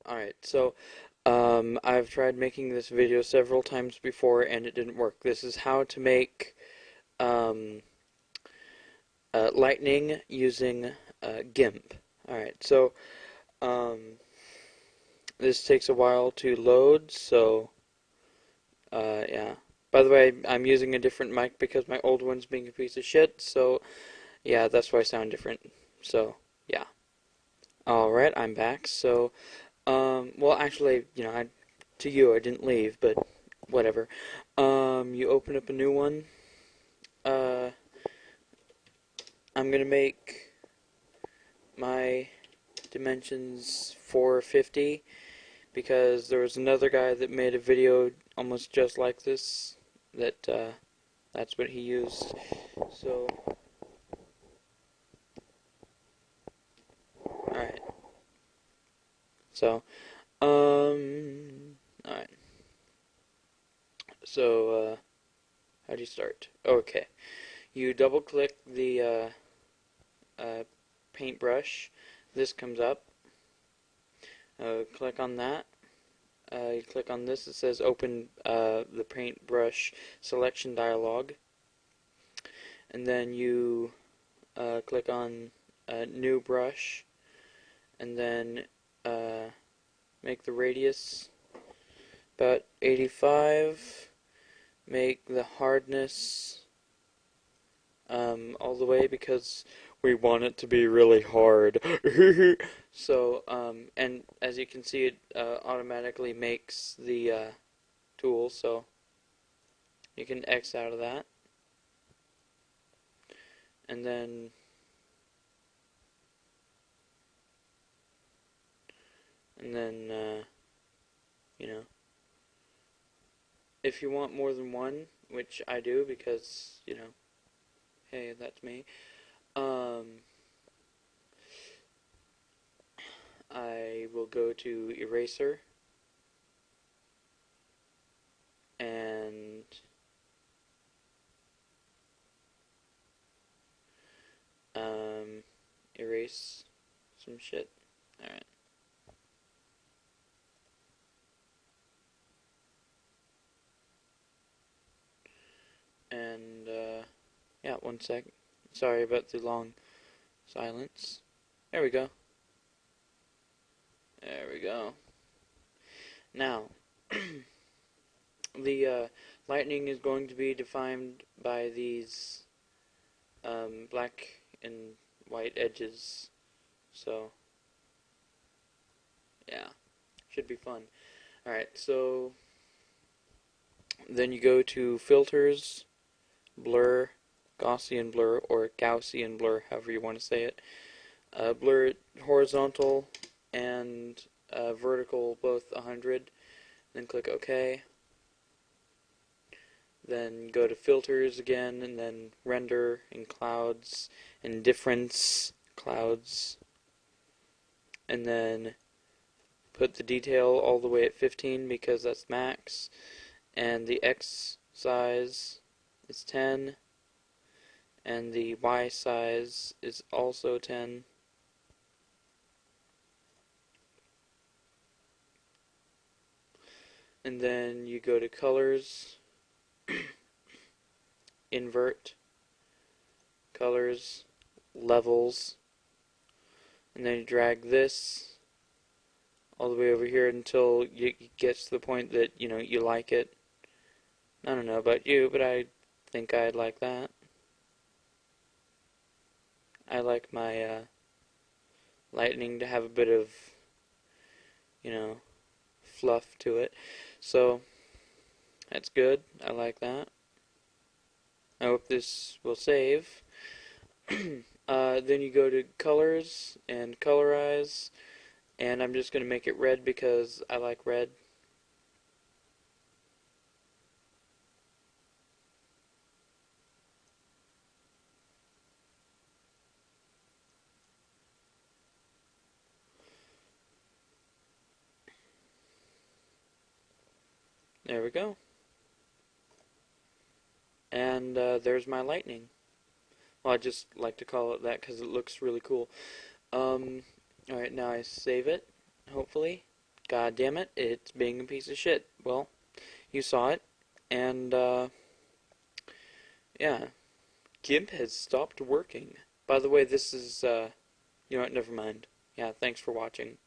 Alright, so I've tried making this video several times before and it didn't work. This is how to make um, lightning using Gimp. Alright, so um, this takes a while to load, so yeah. By the way, I'm using a different mic because my old one's being a piece of shit, so yeah, that's why I sound different. So, yeah. Alright, I'm back, so well, actually, to you, I didn't leave, but whatever. You open up a new one. Uh, I'm gonna make my dimensions 450 because there was another guy that made a video almost just like this. That's what he used. So, alright. So, alright. So, how do you start? Okay. You double click the paintbrush. This comes up. Click on that. You click on this. It says open the paintbrush selection dialog. And then you click on new brush. And then make the radius about 85. Make the hardness all the way because we want it to be really hard. So, and as you can see, it automatically makes the tool, so you can X out of that. And then you know, if you want more than one, which I do because, hey, that's me, I will go to eraser and erase some shit. Alright. And, yeah, one sec. Sorry about the long silence. There we go. There we go. Now, the lightning is going to be defined by these black and white edges. So, yeah, should be fun. Alright, so then you go to Filters, Blur, Gaussian Blur, or Gaussian Blur, however you want to say it. Blur it horizontal and vertical both 100, then click OK. Then go to Filters again, and then Render and Clouds and Difference Clouds, and then put the detail all the way at 15 because that's max, and the X size is 10, and the Y size is also 10. And then you go to Colors, Invert, Colors, Levels, and then you drag this all the way over here until it gets to the point that, you like it. I don't know about you, but I think I'd like that. I like my lightning to have a bit of, fluff to it. So, that's good. I like that. I hope this will save. Then you go to Colors and Colorize, and I'm just going to make it red because I like red. There we go. And there's my lightning. Well, I just like to call it that because it looks really cool. Alright, now I save it. hopefully. God damn it, it's being a piece of shit. Well, you saw it, and, yeah. Gimp has stopped working. By the way, this is, you know what, never mind. Yeah, thanks for watching.